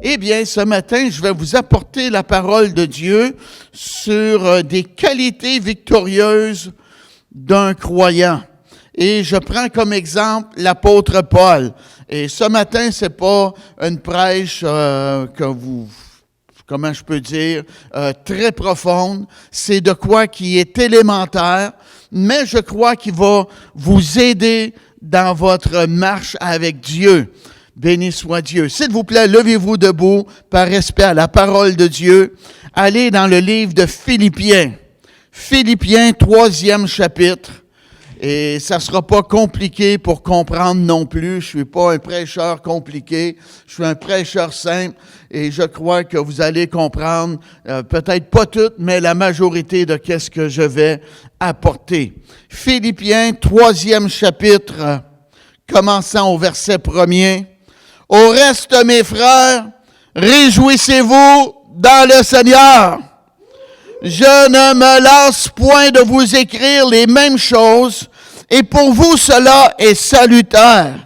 Eh bien, ce matin, je vais vous apporter la parole de Dieu sur des qualités victorieuses d'un croyant. Et je prends comme exemple l'apôtre Paul. Et ce matin, c'est pas une prêche comment je peux dire, très profonde. C'est de quoi qui est élémentaire, mais je crois qu'il va vous aider dans votre marche avec Dieu. Béni soit Dieu. S'il vous plaît, levez-vous debout par respect à la parole de Dieu. Allez dans le livre de Philippiens. Philippiens, 3e chapitre. Et ça sera pas compliqué pour comprendre non plus. Je suis pas un prêcheur compliqué. Je suis un prêcheur simple. Et je crois que vous allez comprendre, peut-être pas tout, mais la majorité de qu'est-ce que je vais apporter. Philippiens, 3e chapitre, commençant au verset 1er. Au reste, mes frères, réjouissez-vous dans le Seigneur. Je ne me lasse point de vous écrire les mêmes choses, et pour vous cela est salutaire.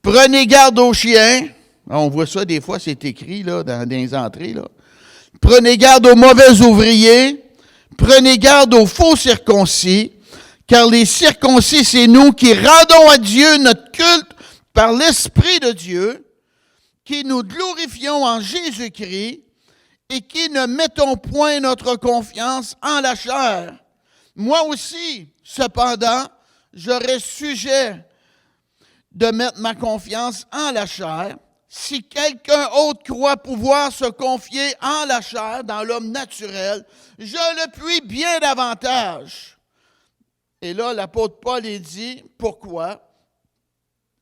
Prenez garde aux chiens. On voit ça des fois, c'est écrit là, dans les entrées. Là. Prenez garde aux mauvais ouvriers. Prenez garde aux faux circoncis, car les circoncis, c'est nous qui rendons à Dieu notre culte par l'Esprit de Dieu, qui nous glorifions en Jésus-Christ et qui ne mettons point notre confiance en la chair. Moi aussi, cependant, j'aurais sujet de mettre ma confiance en la chair. Si quelqu'un autre croit pouvoir se confier en la chair, dans l'homme naturel, je le puis bien davantage. Et là, l'apôtre Paul est dit, pourquoi?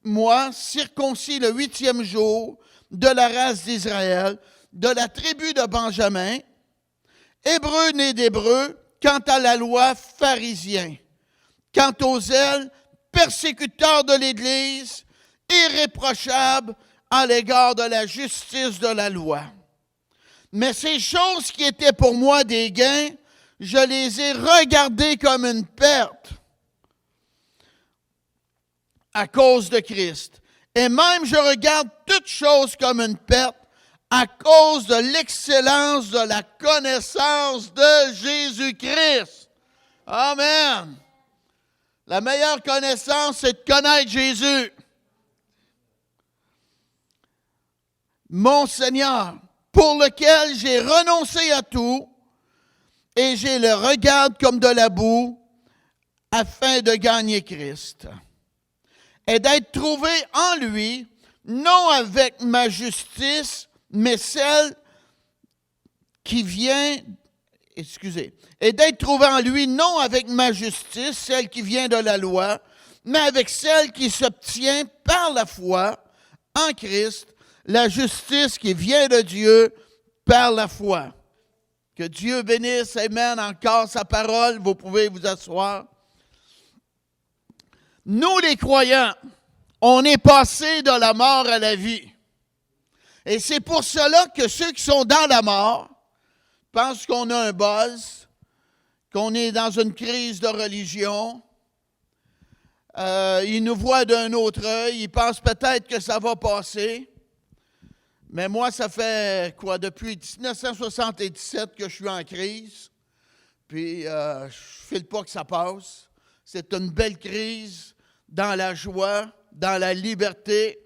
Moi, circoncis le 8e jour de la race d'Israël, de la tribu de Benjamin, hébreu né d'hébreu, quant à la loi, pharisien, quant aux zèles, persécuteur de l'Église, irréprochable à l'égard de la justice de la loi. Mais ces choses qui étaient pour moi des gains, je les ai regardées comme une perte à cause de Christ. Et même je regarde toutes choses comme une perte à cause de l'excellence de la connaissance de Jésus-Christ. Amen. La meilleure connaissance, c'est de connaître Jésus. Mon Seigneur, pour lequel j'ai renoncé à tout, et je le regarde comme de la boue, afin de gagner Christ. Et d'être trouvé en lui, non avec ma justice, mais celle qui vient, et d'être trouvé en lui, non avec ma justice, celle qui vient de la loi, mais avec celle qui s'obtient par la foi en Christ, la justice qui vient de Dieu par la foi. Que Dieu bénisse, amen, encore sa parole, vous pouvez vous asseoir. Nous les croyants, on est passé de la mort à la vie. Et c'est pour cela que ceux qui sont dans la mort pensent qu'on a un buzz, qu'on est dans une crise de religion. Ils nous voient d'un autre œil, ils pensent peut-être que ça va passer. Mais moi, ça fait depuis 1977 que je suis en crise. Puis, je ne file pas que ça passe. C'est une belle crise dans la joie, dans la liberté,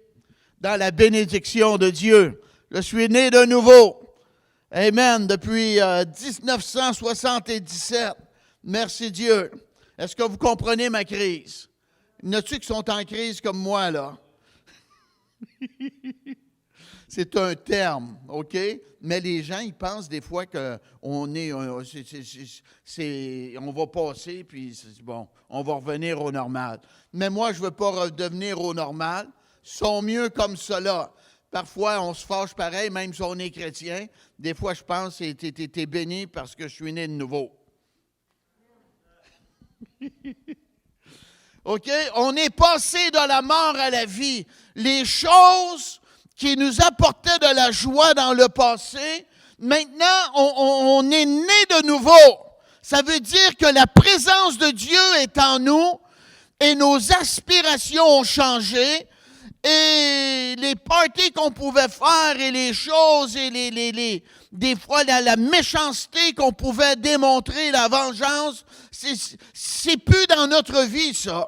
dans la bénédiction de Dieu. Je suis né de nouveau. Amen. Depuis 1977. Merci Dieu. Est-ce que vous comprenez ma crise? Il y en a-tu qui sont en crise comme moi, là? C'est un terme, OK? Mais les gens, ils pensent des fois qu'on on va passer, puis c'est bon, on va revenir au normal. Mais moi, je ne veux pas redevenir au normal. Ils sont mieux comme cela. Parfois, on se fâche pareil, même si on est chrétien. Des fois, je pense que t'es béni parce que je suis né de nouveau. OK? On est passé de la mort à la vie. Les choses qui nous apportait de la joie dans le passé, maintenant, on est né de nouveau. Ça veut dire que la présence de Dieu est en nous et nos aspirations ont changé et les parties qu'on pouvait faire et les choses et des fois la méchanceté qu'on pouvait démontrer, la vengeance, c'est plus dans notre vie, ça.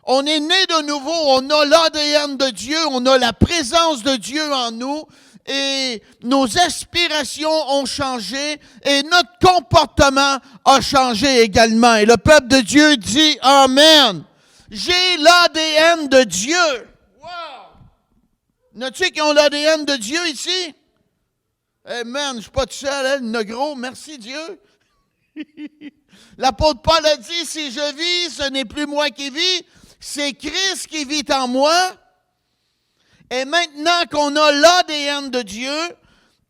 On est né de nouveau, on a l'ADN de Dieu, on a la présence de Dieu en nous et nos aspirations ont changé et notre comportement a changé également. Et le peuple de Dieu dit Amen. J'ai l'ADN de Dieu. Wow! N'as-tu qui ont l'ADN de Dieu ici? Amen, je ne suis pas tout seul, hein, le gros, merci Dieu. L'apôtre Paul a dit, si je vis, ce n'est plus moi qui vis, c'est Christ qui vit en moi. Et maintenant qu'on a l'ADN de Dieu,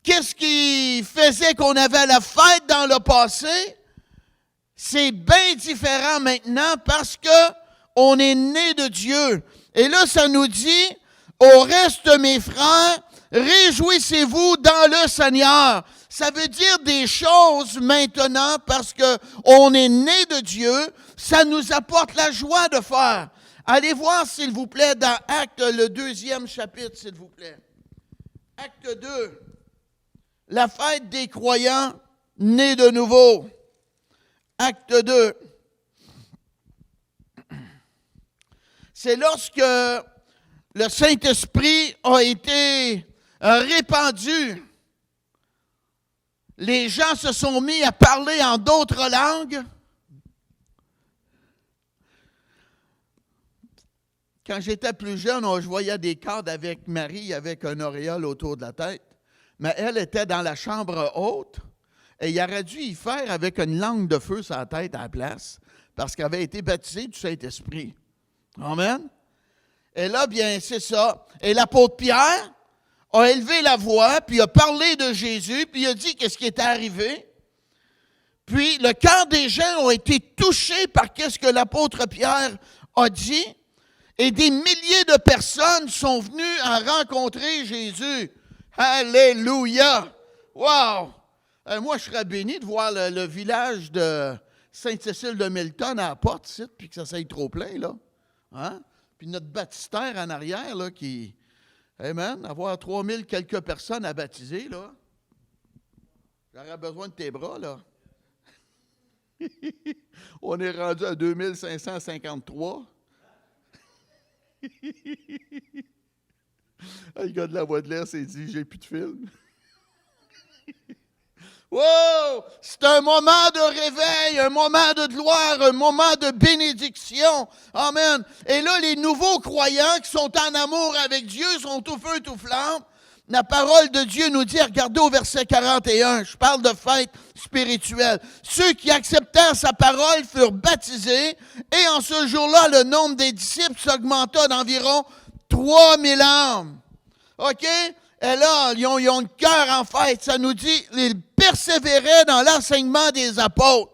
qu'est-ce qui faisait qu'on avait la fête dans le passé? C'est bien différent maintenant parce que on est né de Dieu. Et là, ça nous dit, au reste, mes frères, réjouissez-vous dans le Seigneur. Ça veut dire des choses maintenant parce que on est né de Dieu. Ça nous apporte la joie de faire. Allez voir, s'il vous plaît, dans Actes, le 2e chapitre, s'il vous plaît. Acte 2. La fête des croyants nés de nouveau. Acte 2. C'est lorsque le Saint-Esprit a été répandu. Les gens se sont mis à parler en d'autres langues. Quand j'étais plus jeune, je voyais des cadres avec Marie avec un auréole autour de la tête. Mais elle était dans la chambre haute et il aurait dû y faire avec une langue de feu sur la tête à la place parce qu'elle avait été baptisée du Saint-Esprit. Amen. Et là, bien, c'est ça. Et l'apôtre Pierre a élevé la voix, puis a parlé de Jésus, puis il a dit qu'est-ce qui était arrivé. Puis le cœur des gens ont été touchés par qu'est-ce que l'apôtre Pierre a dit. Et des milliers de personnes sont venues à rencontrer Jésus. Alléluia! Wow! Moi, je serais béni de voir le village de Sainte-Cécile-de-Milton à la porte, ici, puis que ça s'aille trop plein, là. Hein? Puis notre baptistère en arrière, là, qui... Amen! Avoir 3000 quelques personnes à baptiser, là. J'aurais besoin de tes bras, là. On est rendu à 2553. Le gars de la voix de l'air s'est dit, j'ai plus de film. Wow! C'est un moment de réveil, un moment de gloire, un moment de bénédiction. Amen. Et là, les nouveaux croyants qui sont en amour avec Dieu sont tout feu, tout flamme. La parole de Dieu nous dit, regardez au verset 41, je parle de fête spirituelle. Ceux qui acceptèrent sa parole furent baptisés et en ce jour-là, le nombre des disciples s'augmenta d'environ 3000 âmes. OK? Et là, ils ont le cœur en fête. Ça nous dit, ils persévéraient dans l'enseignement des apôtres.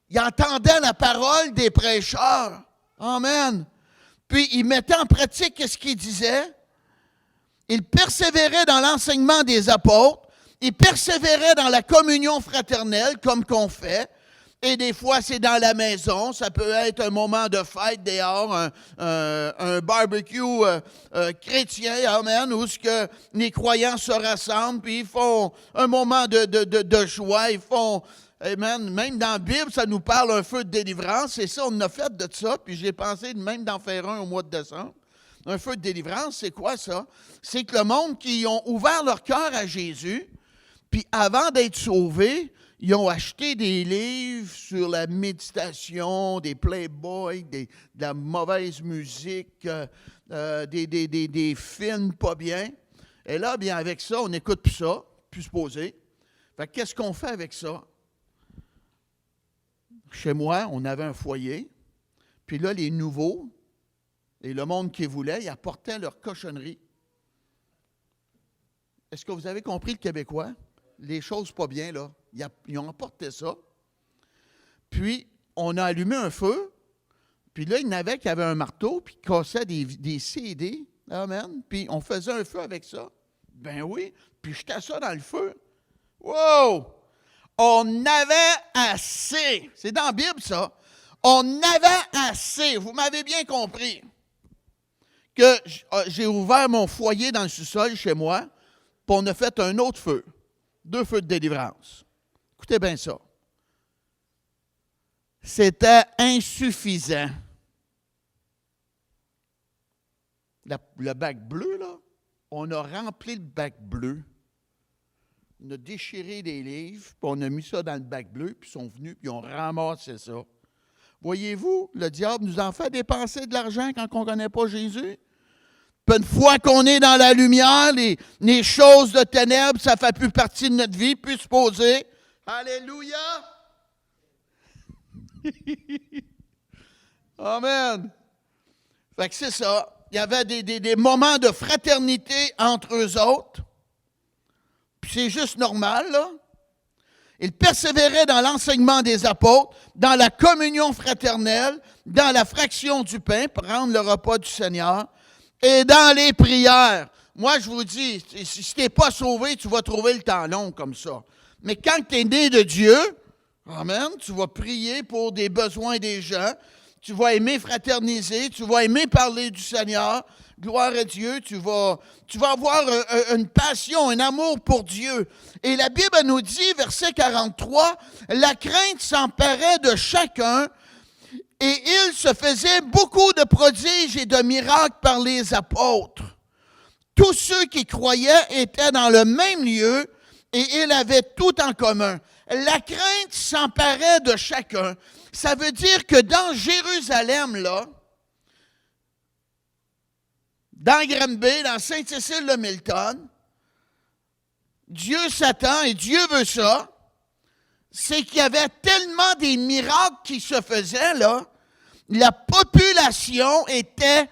Ils entendaient la parole des prêcheurs. Amen. Puis, ils mettaient en pratique ce qu'ils disaient. Ils persévéraient dans l'enseignement des apôtres. Ils persévéraient dans la communion fraternelle, comme qu'on fait. Et des fois, c'est dans la maison. Ça peut être un moment de fête dehors, un barbecue chrétien, amen, où ce que les croyants se rassemblent, puis ils font un moment de joie. Ils font, amen, même dans la Bible, ça nous parle un feu de délivrance. Et ça, on a fait de ça, puis j'ai pensé même d'en faire un au mois de décembre. Un feu de délivrance, c'est quoi ça? C'est que le monde qui ont ouvert leur cœur à Jésus, puis avant d'être sauvés, ils ont acheté des livres sur la méditation, des Playboy, de la mauvaise musique, des films pas bien. Et là, bien, avec ça, on n'écoute plus ça, plus se poser. Fait que qu'est-ce qu'on fait avec ça? Chez moi, on avait un foyer, puis là, les nouveaux, et le monde qui voulait, ils apportaient leur cochonnerie. Est-ce que vous avez compris le Québécois? Les choses pas bien, là. Ils ont apporté ça. Puis, on a allumé un feu. Puis là, il y en avait qui avaient un marteau, puis qui cassaient des CD. Amen. Puis, on faisait un feu avec ça. Ben oui. Puis, jetais ça dans le feu. Wow! On avait assez. C'est dans la Bible, ça. On avait assez. Vous m'avez bien compris. que j'ai ouvert mon foyer dans le sous-sol chez moi, puis on a fait un autre feu. 2 feux de délivrance. Écoutez bien ça. C'était insuffisant. Le bac bleu, là, on a rempli le bac bleu. On a déchiré les livres, puis on a mis ça dans le bac bleu, puis ils sont venus, puis ils ont ramassé ça. Voyez-vous, le diable nous en fait dépenser de l'argent quand on ne connaît pas Jésus. Puis une fois qu'on est dans la lumière, les choses de ténèbres, ça ne fait plus partie de notre vie, plus se poser. Alléluia! Amen! Fait que c'est ça. Il y avait des moments de fraternité entre eux autres. Puis c'est juste normal, là. Ils persévéraient dans l'enseignement des apôtres, dans la communion fraternelle, dans la fraction du pain, prendre le repas du Seigneur, et dans les prières. Moi, je vous dis, si tu n'es pas sauvé, tu vas trouver le temps long comme ça. Mais quand tu es né de Dieu, amen, tu vas prier pour des besoins des gens, tu vas aimer fraterniser, tu vas aimer parler du Seigneur, gloire à Dieu, tu vas avoir une passion, un amour pour Dieu. Et la Bible nous dit, verset 43, « La crainte s'emparait de chacun, et il se faisait beaucoup de prodiges et de miracles par les apôtres. Tous ceux qui croyaient étaient dans le même lieu, et ils avaient tout en commun. » La crainte s'emparait de chacun. Ça veut dire que dans Jérusalem, là, dans Granby, dans Sainte-Cécile-de-Milton, Dieu s'attend, et Dieu veut ça, c'est qu'il y avait tellement des miracles qui se faisaient, là, la population était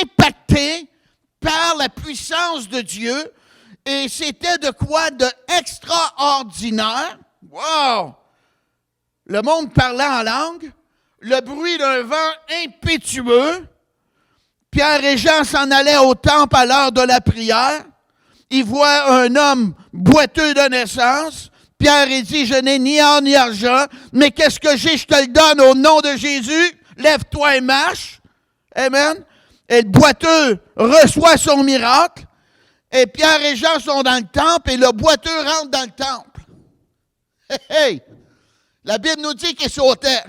impactée par la puissance de Dieu, et c'était de quoi de extraordinaire. Wow! Le monde parlait en langue, le bruit d'un vent impétueux. Pierre et Jean s'en allaient au temple à l'heure de la prière. Ils voient un homme boiteux de naissance. Pierre dit, je n'ai ni or ni argent, mais qu'est-ce que j'ai, je te le donne au nom de Jésus. Lève-toi et marche. Amen. Et le boiteux reçoit son miracle. Et Pierre et Jean sont dans le temple et le boiteux rentre dans le temple. Hey, hey! La Bible nous dit qu'il sautait.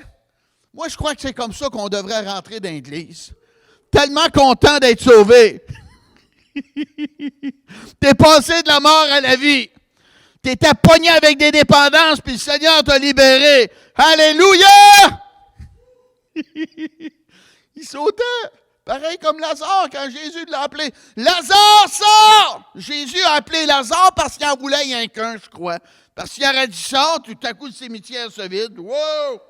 Moi, je crois que c'est comme ça qu'on devrait rentrer dans l'église. Tellement content d'être sauvé. T'es passé de la mort à la vie. T'étais pogné avec des dépendances, puis le Seigneur t'a libéré. Alléluia! Il sautait. Pareil comme Lazare, quand Jésus l'a appelé. Lazare, sors! Jésus a appelé Lazare parce qu'il en voulait rien qu'un, je crois. Parce qu'il aurait dit sors, tout à coup le cimetière se vide. Wow!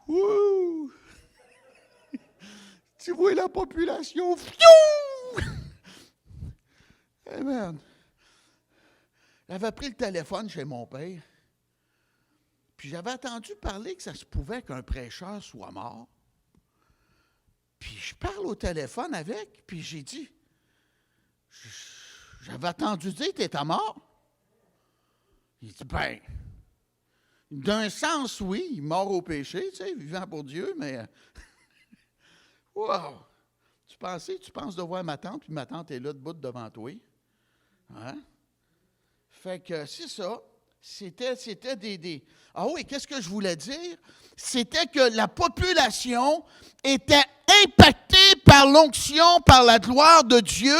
Wouh! Tu vois la population. Amen. J'avais pris le téléphone chez mon père. Puis j'avais entendu parler que ça se pouvait qu'un prêcheur soit mort. Puis je parle au téléphone avec, puis j'ai dit, j'avais entendu dire que tu étais mort. Il dit, ben, d'un sens, oui, mort au péché, tu sais, vivant pour Dieu, mais, wow! Tu penses de voir ma tante, puis ma tante est là, debout devant toi. Hein? Fait que c'est ça. C'était des... Ah oui, qu'est-ce que je voulais dire? C'était que la population était impactée par l'onction, par la gloire de Dieu,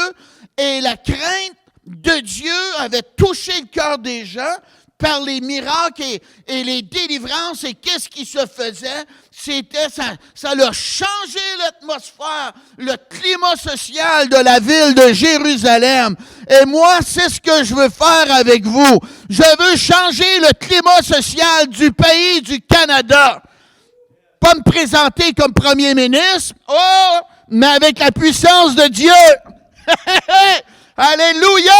et la crainte de Dieu avait touché le cœur des gens par les miracles et les délivrances. Et qu'est-ce qui se faisait? Ça leur changeait l'atmosphère, le climat social de la ville de Jérusalem. Et moi, c'est ce que je veux faire avec vous. Je veux changer le climat social du pays du Canada. Pas me présenter comme premier ministre, mais avec la puissance de Dieu. Alléluia!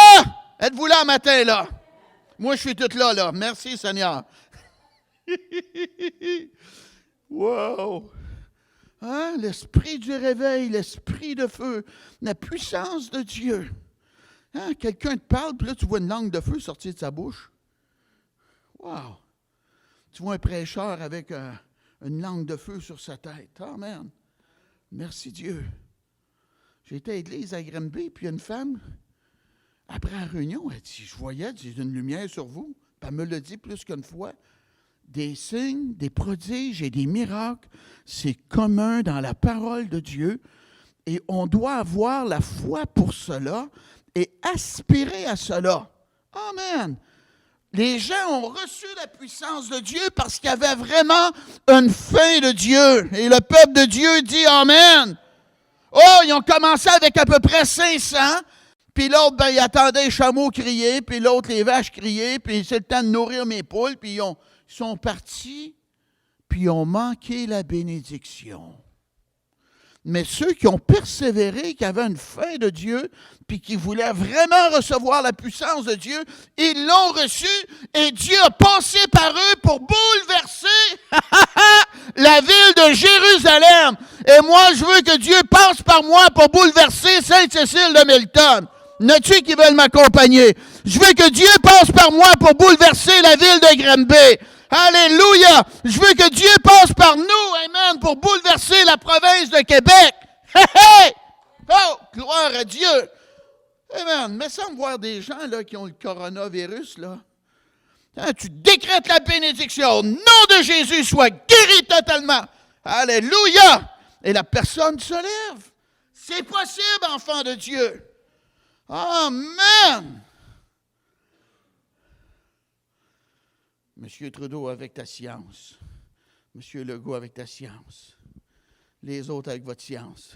Êtes-vous là matin, là? Moi, je suis tout là. Merci, Seigneur. Wow! Hein? L'esprit du réveil, l'esprit de feu, la puissance de Dieu. Hein? Quelqu'un te parle, puis là, tu vois une langue de feu sortir de sa bouche. Wow! Tu vois un prêcheur avec une langue de feu sur sa tête. Amen. Merci Dieu. J'étais à l'église à Granby, puis une femme, après la réunion, elle dit, je voyais, une lumière sur vous. Puis elle me l'a dit plus qu'une fois. Des signes, des prodiges et des miracles, c'est commun dans la parole de Dieu. Et on doit avoir la foi pour cela et aspirer à cela. Amen. Les gens ont reçu la puissance de Dieu parce qu'il y avait vraiment une faim de Dieu. Et le peuple de Dieu dit Amen. Oh, ils ont commencé avec à peu près 500. Puis l'autre, il attendait les chameaux crier. Puis l'autre, les vaches crier. Puis c'est le temps de nourrir mes poules. Puis ils sont partis. Puis ils ont manqué la bénédiction. Mais ceux qui ont persévéré, qui avaient une faim de Dieu, puis qui voulaient vraiment recevoir la puissance de Dieu, ils l'ont reçu et Dieu a passé par eux pour bouleverser la ville de Jérusalem. Et moi, je veux que Dieu passe par moi pour bouleverser Sainte-Cécile de Milton. N'as-tu qui veulent m'accompagner? Je veux que Dieu passe par moi pour bouleverser la ville de Granby. Alléluia! Je veux que Dieu passe par nous, amen, pour bouleverser la province de Québec. Hey, hey! Oh, gloire à Dieu! Amen. Mais sans voir des gens là, qui ont le coronavirus, là. Hein, tu décrètes la bénédiction. Au nom de Jésus, sois guéri totalement. Alléluia! Et la personne se lève. C'est possible, enfant de Dieu. Amen! Monsieur Trudeau avec ta science. Monsieur Legault avec ta science. Les autres avec votre science.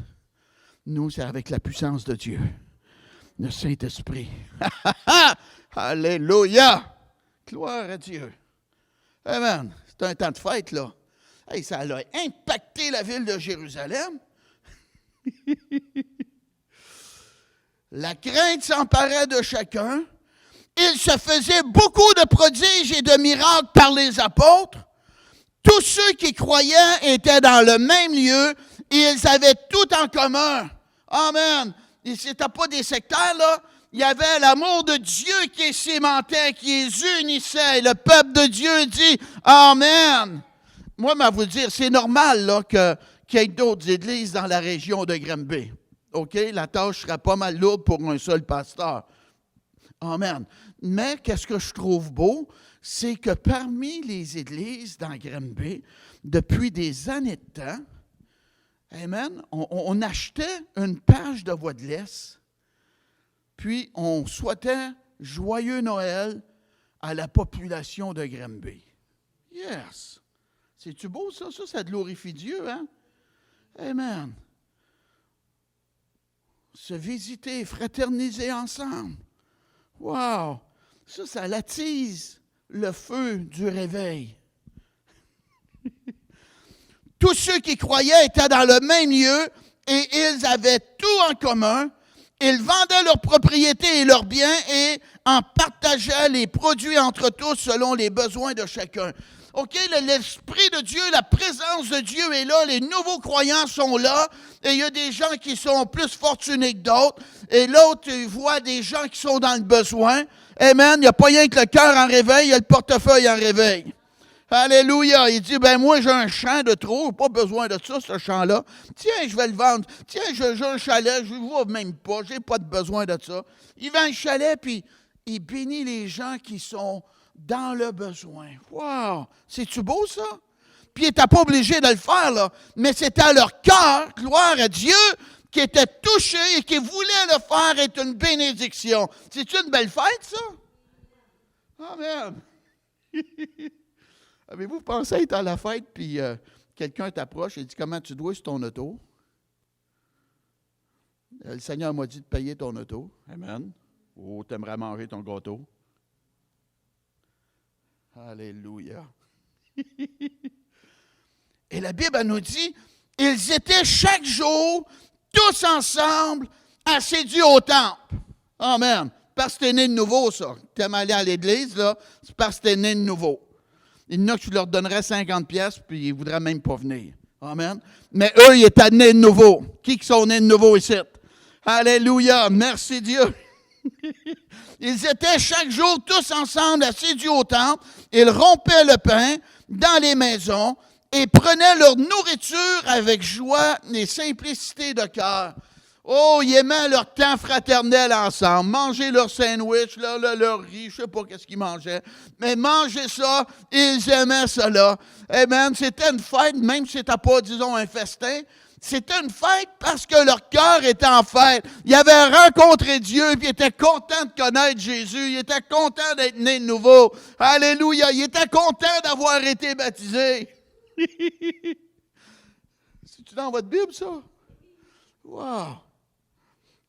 Nous, c'est avec la puissance de Dieu. Le Saint-Esprit. Alléluia! Gloire à Dieu. Amen. C'est un temps de fête, là. Hey, ça a impacté la ville de Jérusalem. La crainte s'emparait de chacun. Il se faisait beaucoup de prodiges et de miracles par les apôtres. Tous ceux qui croyaient étaient dans le même lieu et ils avaient tout en commun. Amen. Et c'était pas des sectaires, là. Il y avait l'amour de Dieu qui les cimentait, qui les unissait. Et le peuple de Dieu dit Amen. Moi, je vais vous dire, c'est normal là, qu'il y ait d'autres églises dans la région de Granby. OK? La tâche sera pas mal lourde pour un seul pasteur. Amen. Mais qu'est-ce que je trouve beau, c'est que parmi les églises dans Granby, depuis des années de temps, amen, on achetait une page de voix de laisse, puis on souhaitait joyeux Noël à la population de Granby. Yes! C'est-tu beau ça? Ça glorifie Dieu, hein? Amen. Se visiter, fraterniser ensemble. Wow! Ça l'attise le feu du réveil. Tous ceux qui croyaient étaient dans le même lieu et ils avaient tout en commun. Ils vendaient leurs propriétés et leurs biens et en partageaient les produits entre tous selon les besoins de chacun. OK, l'Esprit de Dieu, la présence de Dieu est là, les nouveaux croyants sont là, et il y a des gens qui sont plus fortunés que d'autres, et l'autre voit des gens qui sont dans le besoin. Amen, il n'y a pas rien que le cœur en réveil, il y a le portefeuille en réveil. Alléluia, il dit, moi j'ai un champ de trop, pas besoin de ça, ce champ-là. Tiens, je vais le vendre. Tiens, j'ai un chalet, je ne vois même pas, j'ai pas de besoin de ça. Il vend le chalet, puis il bénit les gens qui sont dans le besoin. Wow! C'est-tu beau, ça? Puis il n'était pas obligé de le faire, là. Mais c'était à leur cœur, gloire à Dieu, qui était touché et qui voulait le faire est une bénédiction. C'est-tu une belle fête, ça? Amen! Avez-vous pensé être à la fête, puis quelqu'un t'approche et dit, comment tu dois sur ton auto? Le Seigneur m'a dit de payer ton auto. Amen. Oh, t'aimerais manger ton gâteau. Alléluia. Et la Bible nous dit, ils étaient chaque jour, tous ensemble, assidus au temple. Amen. Parce que t'es né de nouveau, ça. T'aimes aller à l'église, là, c'est parce que t'es né de nouveau. Il y en a que tu leur donnerais 50 pièces puis ils ne voudraient même pas venir. Amen. Mais eux, ils étaient nés de nouveau. Qui sont nés de nouveau ici? Alléluia. Merci Dieu. Ils étaient chaque jour tous ensemble assidus au temple. Ils rompaient le pain dans les maisons et prenaient leur nourriture avec joie et simplicité de cœur. Oh, ils aimaient leur temps fraternel ensemble, manger leur sandwich, leur riz, je ne sais pas qu'est-ce qu'ils mangeaient, mais manger ça, ils aimaient cela. Amen. C'était une fête, même si c'était pas, disons, un festin, c'était une fête parce que leur cœur était en fête. Ils avaient rencontré Dieu, puis ils étaient contents de connaître Jésus, ils étaient contents d'être nés de nouveau. Alléluia, ils étaient contents d'avoir été baptisés. C'est-tu dans votre Bible, ça? Wow!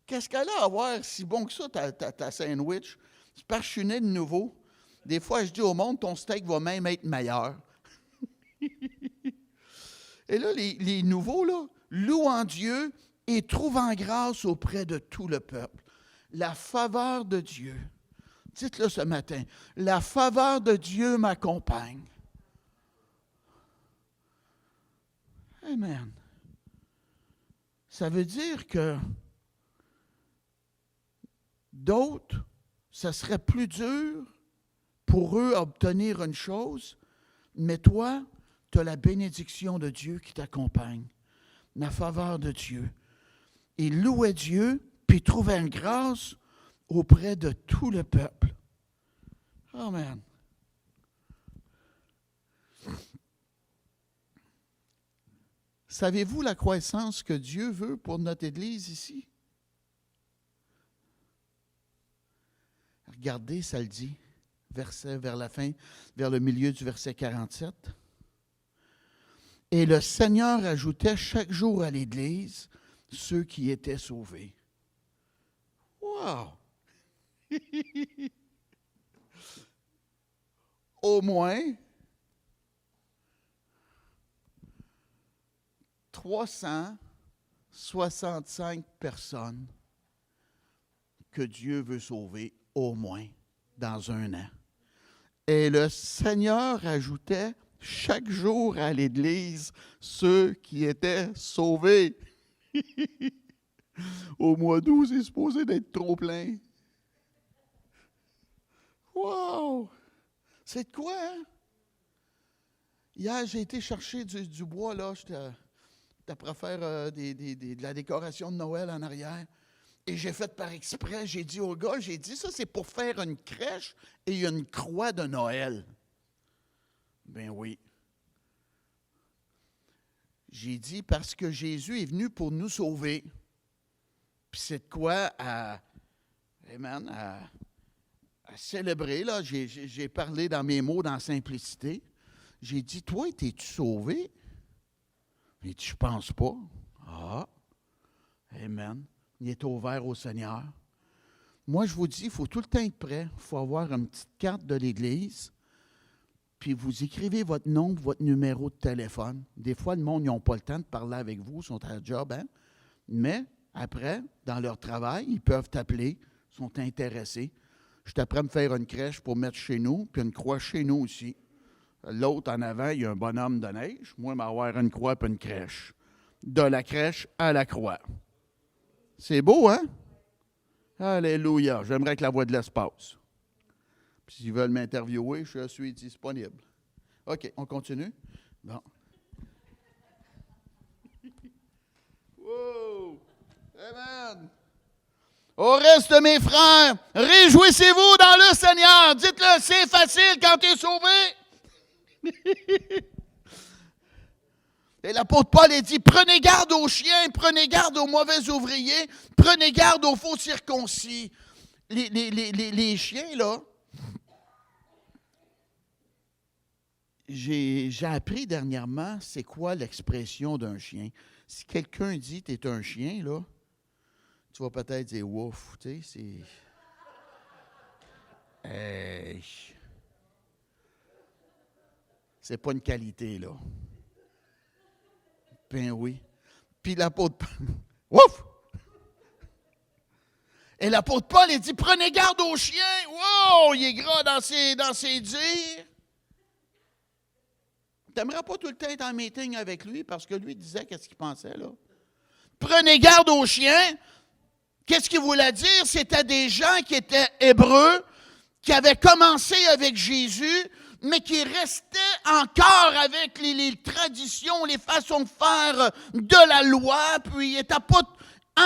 Qu'est-ce qu'elle a à voir si bon que ça, ta sandwich? C'est parce que je suis né de nouveau. Des fois, je dis au monde, ton steak va même être meilleur. Et là, les nouveaux, là, louant Dieu et trouvant grâce auprès de tout le peuple. La faveur de Dieu. Dites-le ce matin. La faveur de Dieu m'accompagne. Amen. Ça veut dire que d'autres, ça serait plus dur pour eux à obtenir une chose, mais toi, tu as la bénédiction de Dieu qui t'accompagne, la faveur de Dieu. Ils louaient Dieu, puis trouvaient une grâce auprès de tout le peuple. Amen. Savez-vous la croissance que Dieu veut pour notre Église ici? Regardez, ça le dit, verset vers la fin, vers le milieu du verset 47. Et le Seigneur ajoutait chaque jour à l'Église ceux qui étaient sauvés. Wow! Au moins 365 personnes que Dieu veut sauver, au moins, dans un an. Et le Seigneur ajoutait chaque jour à l'Église ceux qui étaient sauvés. Au mois d'août, c'est supposé d'être trop plein. Wow! C'est de quoi, hein? Hier, j'ai été chercher du bois, là. J'étais pour faire de la décoration de Noël en arrière. Et j'ai fait par exprès, j'ai dit au gars, ça c'est pour faire une crèche et une croix de Noël. Ben oui. J'ai dit parce que Jésus est venu pour nous sauver. Puis c'est de quoi à célébrer, là. J'ai parlé dans mes mots, dans simplicité. J'ai dit, toi, t'es-tu sauvé? Il dit, je pense pas. Ah, amen. Il est ouvert au Seigneur. Moi, je vous dis, il faut tout le temps être prêt. Il faut avoir une petite carte de l'Église. Puis vous écrivez votre nom, votre numéro de téléphone. Des fois, le monde, ils n'ont pas le temps de parler avec vous, ils sont à la job, hein? Mais après, dans leur travail, ils peuvent t'appeler, ils sont intéressés. Je suis prêt à me faire une crèche pour mettre chez nous, puis une croix chez nous aussi. L'autre, en avant, il y a un bonhomme de neige. Moi, je vais avoir une croix et une crèche. De la crèche à la croix. C'est beau, hein? Alléluia. J'aimerais que la voix de l'espace. Puis s'ils veulent m'interviewer, je suis disponible. OK, on continue? Bon. Wow! Amen! Au reste, mes frères, réjouissez-vous dans le Seigneur. Dites-le, c'est facile quand tu es sauvé. Et l'apôtre Paul a dit, prenez garde aux chiens, prenez garde aux mauvais ouvriers, prenez garde aux faux circoncis. Les chiens, là, j'ai appris dernièrement, c'est quoi l'expression d'un chien. Si quelqu'un dit, t'es un chien, là, tu vas peut-être dire, ouf, tu sais, c'est... Hey. C'est pas une qualité, là. Ben oui. Puis l'apôtre Paul, ouf! Et l'apôtre Paul, il dit, prenez garde aux chiens. Wow! Il est gras dans ses dires. T'aimerais pas tout le temps être en meeting avec lui parce que lui disait qu'est-ce qu'il pensait, là. Prenez garde aux chiens. Qu'est-ce qu'il voulait dire? C'était des gens qui étaient hébreux, qui avaient commencé avec Jésus, mais qui restait encore avec les traditions, les façons de faire de la loi, puis il n'était pas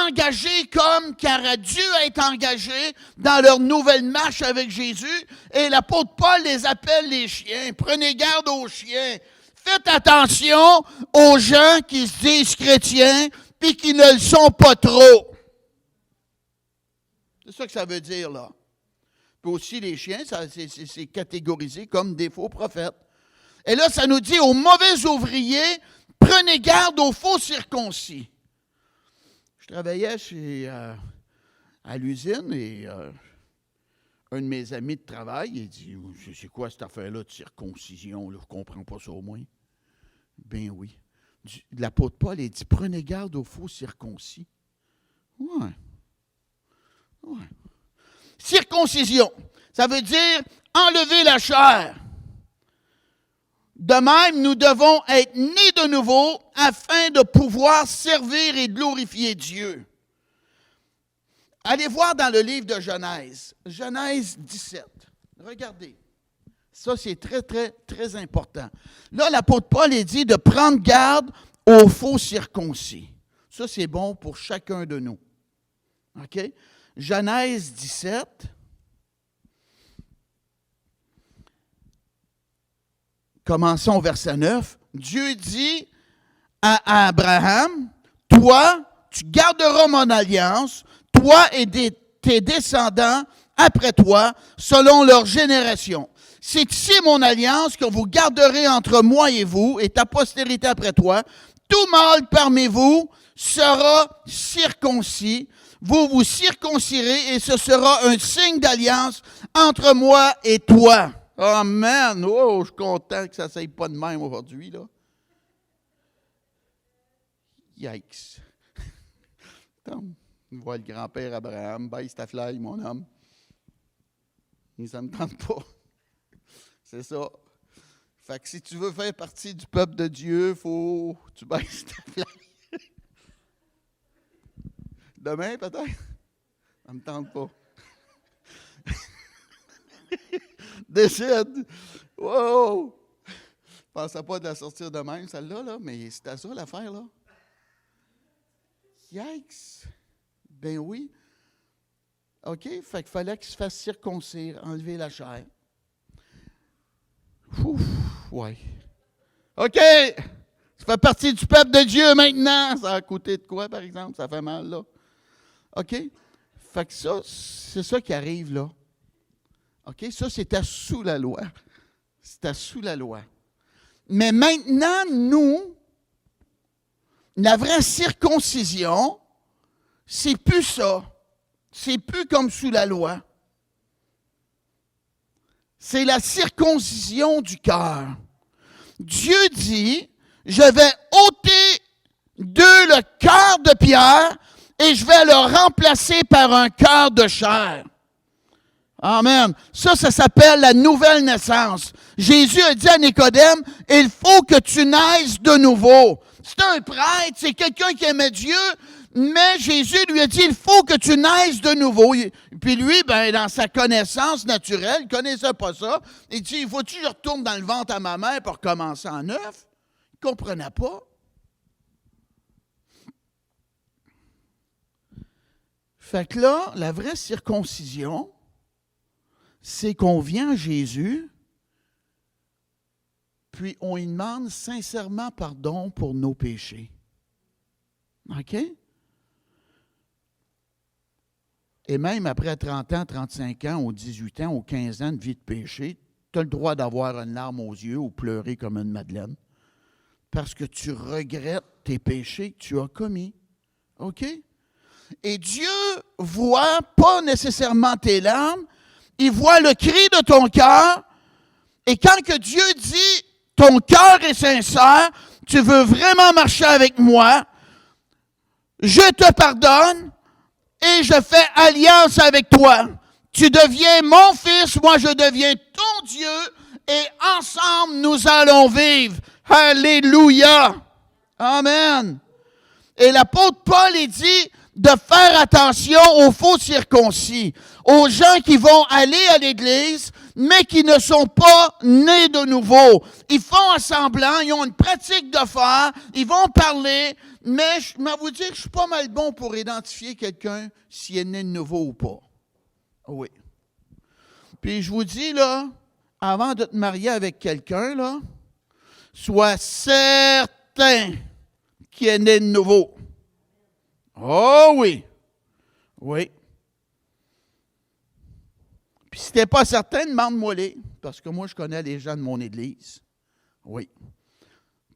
engagés comme qui auraient dû être engagés dans leur nouvelle marche avec Jésus. Et l'apôtre Paul les appelle les chiens. Prenez garde aux chiens. Faites attention aux gens qui se disent chrétiens puis qui ne le sont pas trop. C'est ça que ça veut dire, là. Puis aussi, les chiens, c'est catégorisé comme des faux prophètes. Et là, ça nous dit, aux mauvais ouvriers, prenez garde aux faux circoncis. Je travaillais à l'usine et un de mes amis de travail, il dit, c'est quoi cette affaire-là de circoncision? Là, je ne comprends pas ça au moins. Ben oui. L'apôtre Paul, il dit, prenez garde aux faux circoncis. Ouais. Circoncision, ça veut dire enlever la chair. De même, nous devons être nés de nouveau afin de pouvoir servir et glorifier Dieu. Allez voir dans le livre de Genèse, Genèse 17. Regardez. Ça, c'est très, très, très important. Là, l'apôtre Paul est dit de prendre garde aux faux circoncis. Ça, c'est bon pour chacun de nous. OK? Genèse 17. Commençons au verset 9. Dieu dit à Abraham, « Toi, tu garderas mon alliance, toi et tes descendants après toi, selon leur génération. C'est ici mon alliance que vous garderez entre moi et vous, et ta postérité après toi. Tout mâle parmi vous sera circoncis. Vous vous circoncirez, et ce sera un signe d'alliance entre moi et toi. » Amen! Oh, je suis content que ça ne s'aille pas de même aujourd'hui, là. Yikes! Tom, on voit le grand-père Abraham, baisse ta fly, mon homme. Ça ne me tente pas. C'est ça. Fait que si tu veux faire partie du peuple de Dieu, il faut que tu baisses ta fly. Demain, peut-être? Ça ne me tente pas. Décide. Wow! Je ne pensais pas de la sortir de même, celle-là, là, mais c'était ça l'affaire, là. Yikes! Ben oui. OK, fait qu'il fallait qu'il se fasse circoncire, enlever la chair. Ouf, ouais. OK! Ça fait partie du peuple de Dieu maintenant. Ça a coûté de quoi, par exemple? Ça fait mal, là. OK? Fait que ça, c'est ça qui arrive, là. OK? Ça, c'était sous la loi. C'était sous la loi. Mais maintenant, nous, la vraie circoncision, c'est plus ça. C'est plus comme sous la loi. C'est la circoncision du cœur. Dieu dit, je vais ôter d'eux le cœur de pierre et je vais le remplacer par un cœur de chair. Amen. Ça s'appelle la nouvelle naissance. Jésus a dit à Nicodème, il faut que tu naisses de nouveau. C'est un prêtre, c'est quelqu'un qui aimait Dieu, mais Jésus lui a dit, il faut que tu naisses de nouveau. Puis lui, dans sa connaissance naturelle, il ne connaissait pas ça. Il dit, il faut-tu que je retourne dans le ventre à ma mère pour commencer en neuf? Il ne comprenait pas. Fait que là, la vraie circoncision, c'est qu'on vient à Jésus, puis on lui demande sincèrement pardon pour nos péchés. OK? Et même après 30 ans, 35 ans, ou 18 ans, ou 15 ans de vie de péché, tu as le droit d'avoir une larme aux yeux ou pleurer comme une madeleine. Parce que tu regrettes tes péchés que tu as commis. OK? Et Dieu voit pas nécessairement tes larmes, il voit le cri de ton cœur. Et quand que Dieu dit, ton cœur est sincère, tu veux vraiment marcher avec moi, je te pardonne et je fais alliance avec toi. Tu deviens mon fils, moi je deviens ton Dieu et ensemble nous allons vivre. Alléluia! Amen! Et l'apôtre Paul est dit de faire attention aux faux circoncis, aux gens qui vont aller à l'église, mais qui ne sont pas nés de nouveau. Ils font semblant, ils ont une pratique de faire, ils vont parler, mais je vais vous dire que je suis pas mal bon pour identifier quelqu'un s'il est né de nouveau ou pas. Oui. Puis je vous dis, là, avant de te marier avec quelqu'un, là, sois certain qu'il est né de nouveau. Oh oui. Oui. Puis si tu n'es pas certain, demande-moi-les, parce que moi, je connais les gens de mon église. Oui.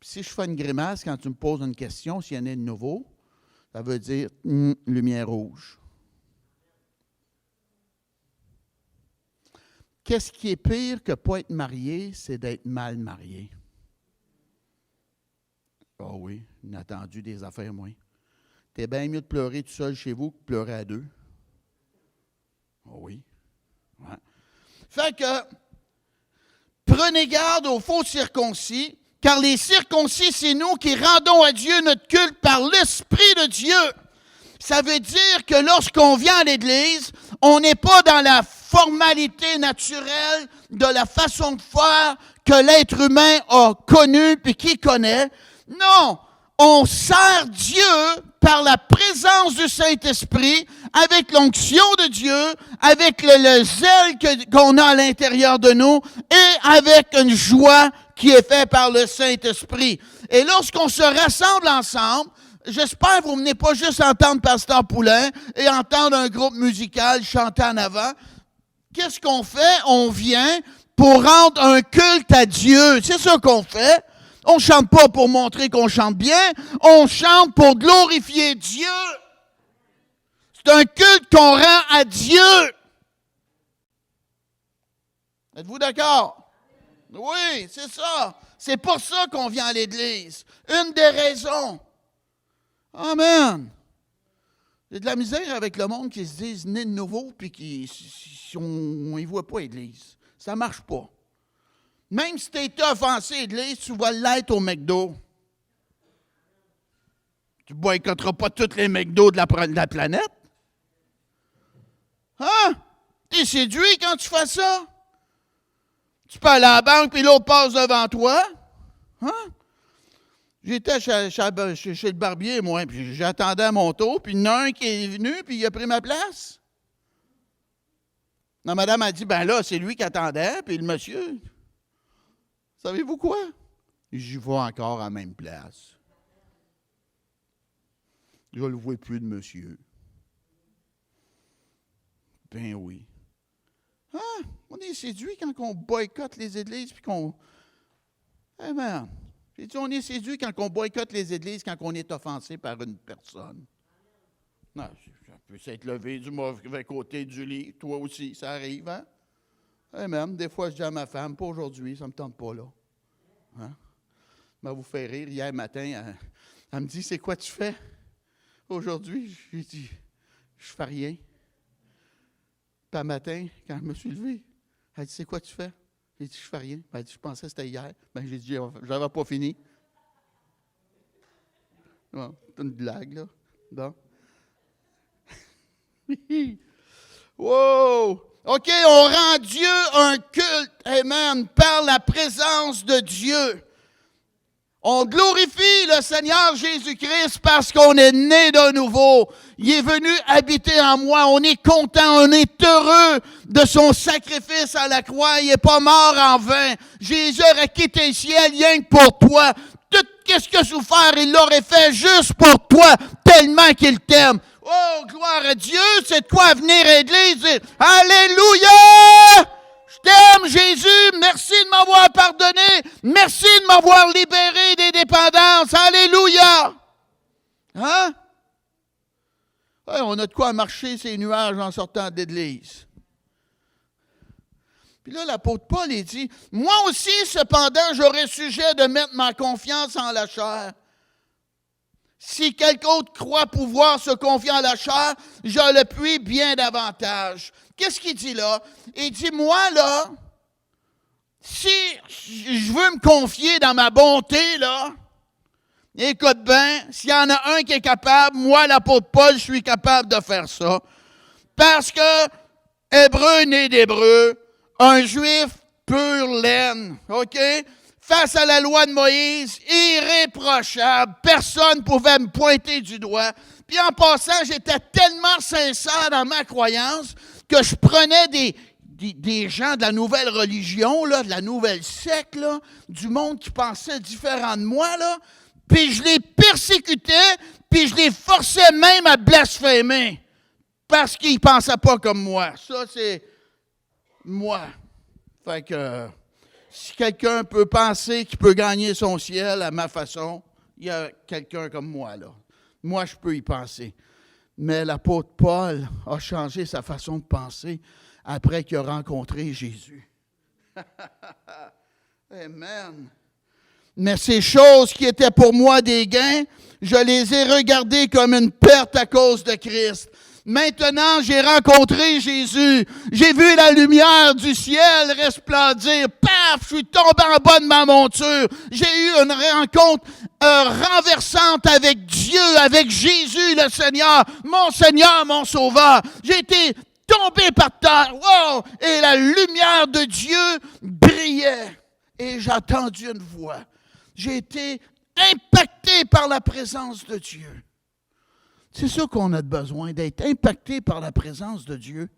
Puis si je fais une grimace quand tu me poses une question, s'il y en a de nouveau, ça veut dire lumière rouge. Qu'est-ce qui est pire que pas être marié, c'est d'être mal marié. Ah oui, inattendu des affaires, moi. T'es bien mieux de pleurer tout seul chez vous que de pleurer à deux. Ah oui. Ouais. Fait que, prenez garde aux faux circoncis, car les circoncis, c'est nous qui rendons à Dieu notre culte par l'Esprit de Dieu. Ça veut dire que lorsqu'on vient à l'Église, on n'est pas dans la formalité naturelle de la façon de faire que l'être humain a connue puis qu'il connaît. Non, on sert Dieu par la présence du Saint-Esprit, avec l'onction de Dieu, avec le zèle qu'on a à l'intérieur de nous et avec une joie qui est faite par le Saint-Esprit. Et lorsqu'on se rassemble ensemble, j'espère que vous ne venez pas juste entendre Pasteur Poulain et entendre un groupe musical chanter en avant. Qu'est-ce qu'on fait? On vient pour rendre un culte à Dieu. C'est ça qu'on fait. On ne chante pas pour montrer qu'on chante bien. On chante pour glorifier Dieu. C'est un culte qu'on rend à Dieu. Êtes-vous d'accord? Oui, c'est ça. C'est pour ça qu'on vient à l'Église. Une des raisons. Amen. J'ai de la misère avec le monde qui se disent né de nouveau puis on ne voit pas l'Église. Ça ne marche pas. Même si tu as été offensé à l'Église, tu vas l'être au McDo. Tu ne boycotteras pas tous les McDo de la planète. Hein? Tu es séduit quand tu fais ça? Tu peux aller à la banque puis l'autre passe devant toi. Hein? J'étais chez le barbier, moi, puis j'attendais à mon tour, puis il y en a un qui est venu, puis il a pris ma place. La madame a dit, ben là, c'est lui qui attendait, puis le monsieur, savez-vous quoi? J'y vais encore à la même place. Je ne le vois plus de monsieur. Ben oui. Ah, on est séduit quand on boycotte les églises, puis qu'on... Eh merde. J'ai dit, on est séduit quand on boycotte les églises, quand on est offensé par une personne. Non, ça peut s'être levé du mauvais côté du lit. Toi aussi, ça arrive, hein? Et même, des fois, je dis à ma femme, pas aujourd'hui, ça ne me tente pas là. Hein? Ça vous fait rire. Hier matin, elle me dit, c'est quoi tu fais aujourd'hui? J'ai dit, je fais rien. Puis un matin, quand je me suis levé, elle dit, c'est quoi tu fais? J'ai dit, je fais rien. Elle dit, je pensais que c'était hier. Ben, j'ai dit, je n'avais pas fini. Bon, c'est une blague, là. Bon. Wow! OK, on rend Dieu un culte, amen, par la présence de Dieu. On glorifie le Seigneur Jésus-Christ parce qu'on est né de nouveau. Il est venu habiter en moi. On est content, on est heureux de son sacrifice à la croix. Il n'est pas mort en vain. Jésus a quitté le ciel rien que pour toi. Tout ce qu'il a souffert, il l'aurait fait juste pour toi, tellement qu'il t'aime. Oh, gloire à Dieu, c'est de quoi venir à l'église. Alléluia! Je t'aime, Jésus. Merci de m'avoir pardonné. Merci de m'avoir libéré des dépendances. Alléluia! Hein? Ouais, on a de quoi marcher ces nuages en sortant de l'église. Puis là, l'apôtre Paul, il dit, « Moi aussi, cependant, j'aurais sujet de mettre ma confiance en la chair. Si quelqu'un autre croit pouvoir se confier en la chair, je le puis bien davantage. » Qu'est-ce qu'il dit là? Il dit, moi, là, si je veux me confier dans ma bonté, là, écoute bien, s'il y en a un qui est capable, moi, l'apôtre Paul, je suis capable de faire ça. Parce que, Hébreu né d'Hébreu, un Juif pur laine, OK? Face à la loi de Moïse, irréprochable. Personne ne pouvait me pointer du doigt. Puis en passant, j'étais tellement sincère dans ma croyance que je prenais des gens de la nouvelle religion, là, de la nouvelle secte, là, du monde qui pensait différent de moi, là, puis je les persécutais, puis je les forçais même à blasphémer parce qu'ils ne pensaient pas comme moi. Ça, c'est moi. Fait que si quelqu'un peut penser qu'il peut gagner son ciel à ma façon, il y a quelqu'un comme moi, là. Moi, je peux y penser. Mais l'apôtre Paul a changé sa façon de penser après qu'il a rencontré Jésus. Amen. Mais ces choses qui étaient pour moi des gains, je les ai regardées comme une perte à cause de Christ. Maintenant, j'ai rencontré Jésus. J'ai vu la lumière du ciel resplendir. Paf, je suis tombé en bas de ma monture. J'ai eu une rencontre renversante avec Dieu, avec Jésus le Seigneur, mon Sauveur. J'ai été tombé par terre. Wow! Et la lumière de Dieu brillait. Et j'ai entendu une voix. J'ai été impacté par la présence de Dieu. C'est ça qu'on a besoin, d'être impacté par la présence de Dieu.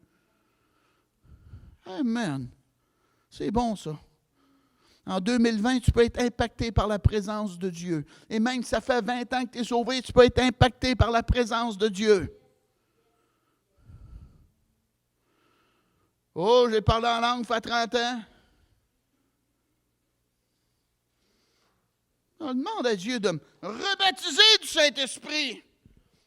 Amen. C'est bon, ça. En 2020, tu peux être impacté par la présence de Dieu. Et même si ça fait 20 ans que tu es sauvé, tu peux être impacté par la présence de Dieu. Oh, j'ai parlé en langue, ça fait 30 ans. On demande à Dieu de me rebaptiser du Saint-Esprit.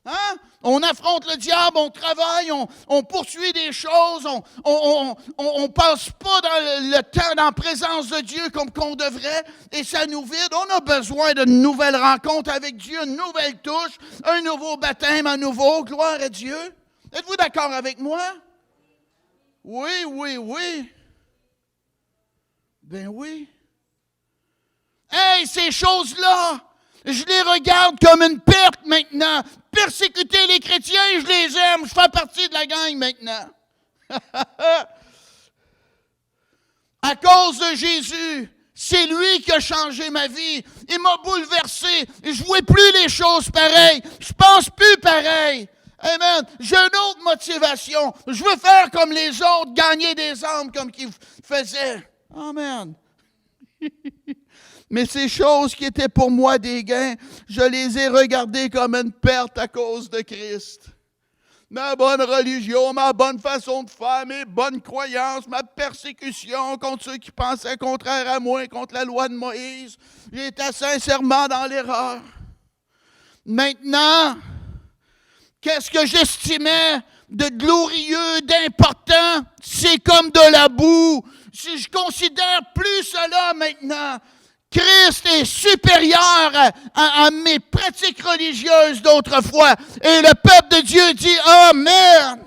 Hein? On affronte le diable, on travaille, on poursuit des choses, on passe pas dans le temps dans la présence de Dieu comme qu'on devrait, et ça nous vide. On a besoin d'une nouvelle rencontre avec Dieu, une nouvelle touche, un nouveau baptême à nouveau. Gloire à Dieu. Êtes-vous d'accord avec moi? Oui, oui, oui. Ben oui. Hey, ces choses-là, je les regarde comme une perte maintenant. Persécuter les chrétiens, je les aime. Je fais partie de la gang maintenant. À cause de Jésus, c'est lui qui a changé ma vie. Il m'a bouleversé. Je ne vois plus les choses pareilles. Je ne pense plus pareil. Amen. J'ai une autre motivation. Je veux faire comme les autres, gagner des âmes comme qu'ils faisaient. Amen. Mais ces choses qui étaient pour moi des gains, je les ai regardées comme une perte à cause de Christ. Ma bonne religion, ma bonne façon de faire, mes bonnes croyances, ma persécution contre ceux qui pensaient contraire à moi, contre la loi de Moïse, j'étais sincèrement dans l'erreur. Maintenant, qu'est-ce que j'estimais de glorieux, d'important? C'est comme de la boue. Si je considère plus cela maintenant. Christ est supérieur à mes pratiques religieuses d'autrefois. Et le peuple de Dieu dit Amen.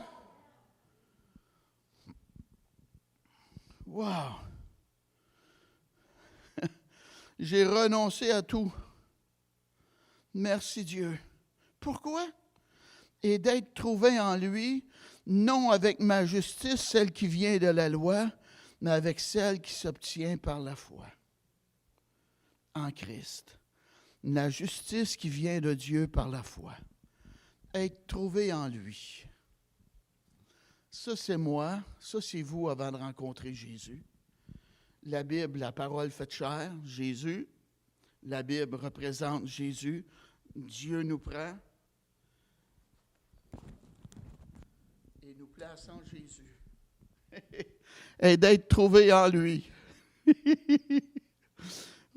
Wow. J'ai renoncé à tout. Merci Dieu. Pourquoi? Et d'être trouvé en lui, non avec ma justice, celle qui vient de la loi, mais avec celle qui s'obtient par la foi. En Christ. La justice qui vient de Dieu par la foi. Être trouvé en lui. Ça, c'est moi. Ça, c'est vous avant de rencontrer Jésus. La Bible, la parole faite chair, Jésus. La Bible représente Jésus. Dieu nous prend et nous place en Jésus. Et d'être trouvé en lui.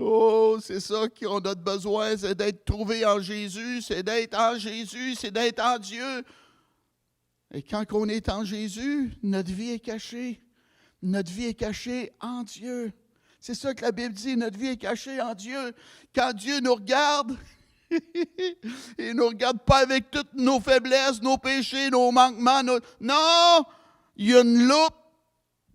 Oh, c'est ça qu'on a besoin, c'est d'être trouvé en Jésus, c'est d'être en Jésus, c'est d'être en Dieu. Et quand on est en Jésus, notre vie est cachée. Notre vie est cachée en Dieu. C'est ça que la Bible dit, notre vie est cachée en Dieu. Quand Dieu nous regarde, il ne nous regarde pas avec toutes nos faiblesses, nos péchés, nos manquements. Non, il y a une loupe,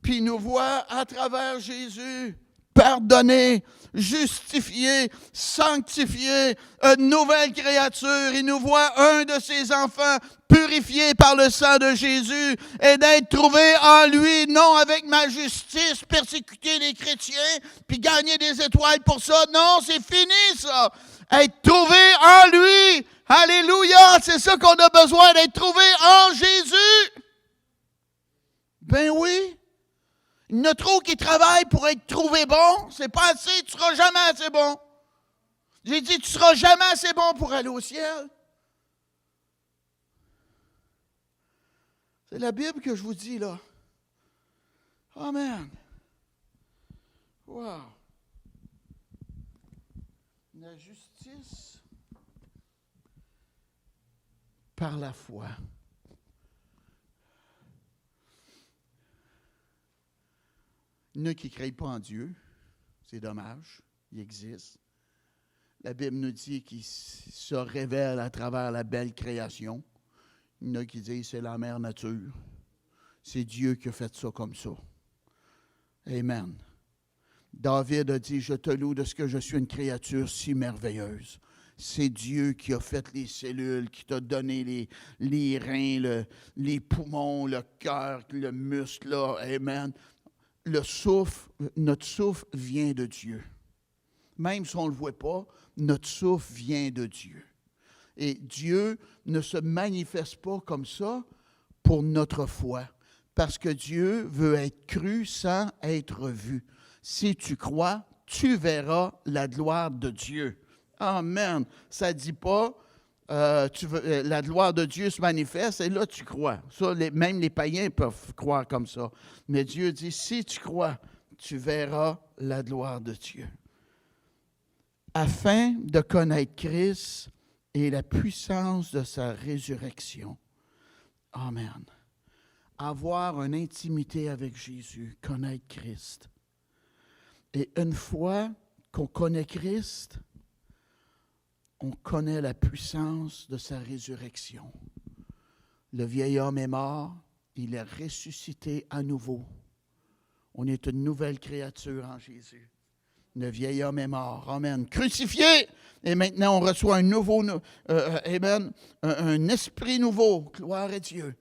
puis il nous voit à travers Jésus. pardonné, justifié, sanctifié, une nouvelle créature. Il nous voit un de ses enfants purifié par le sang de Jésus et d'être trouvé en lui, non avec ma justice, persécuter les chrétiens, puis gagner des étoiles pour ça. Non, c'est fini ça. Être trouvé en lui. Alléluia, c'est ça qu'on a besoin, d'être trouvé en Jésus. Ben oui. Il y en a trop qui travaillent pour être trouvé bon. C'est pas assez, tu ne seras jamais assez bon. J'ai dit, tu ne seras jamais assez bon pour aller au ciel. C'est la Bible que je vous dis là. Amen. Wow. La justice par la foi. Il y en a qui ne croient pas en Dieu. C'est dommage. Il existe. La Bible nous dit qu'il se révèle à travers la belle création. Il y en a qui disent que c'est la mère nature. C'est Dieu qui a fait ça comme ça. Amen. David a dit, je te loue de ce que je suis une créature si merveilleuse. C'est Dieu qui a fait les cellules, qui t'a donné les reins, les poumons, le cœur, le muscle. Là. Amen. Le souffle, notre souffle vient de Dieu. Même si on ne le voit pas, notre souffle vient de Dieu. Et Dieu ne se manifeste pas comme ça pour notre foi, parce que Dieu veut être cru sans être vu. Si tu crois, tu verras la gloire de Dieu. Amen. Ça ne dit pas, la gloire de Dieu se manifeste et là tu crois. Ça, même les païens peuvent croire comme ça. Mais Dieu dit, si tu crois, tu verras la gloire de Dieu. Afin de connaître Christ et la puissance de sa résurrection. Amen. Avoir une intimité avec Jésus, connaître Christ. Et une fois qu'on connaît Christ, on connaît la puissance de sa résurrection. Le vieil homme est mort, il est ressuscité à nouveau. On est une nouvelle créature en Jésus. Le vieil homme est mort. Amen. Crucifié. Et maintenant, on reçoit un nouveau, amen, un esprit nouveau. Gloire à Dieu.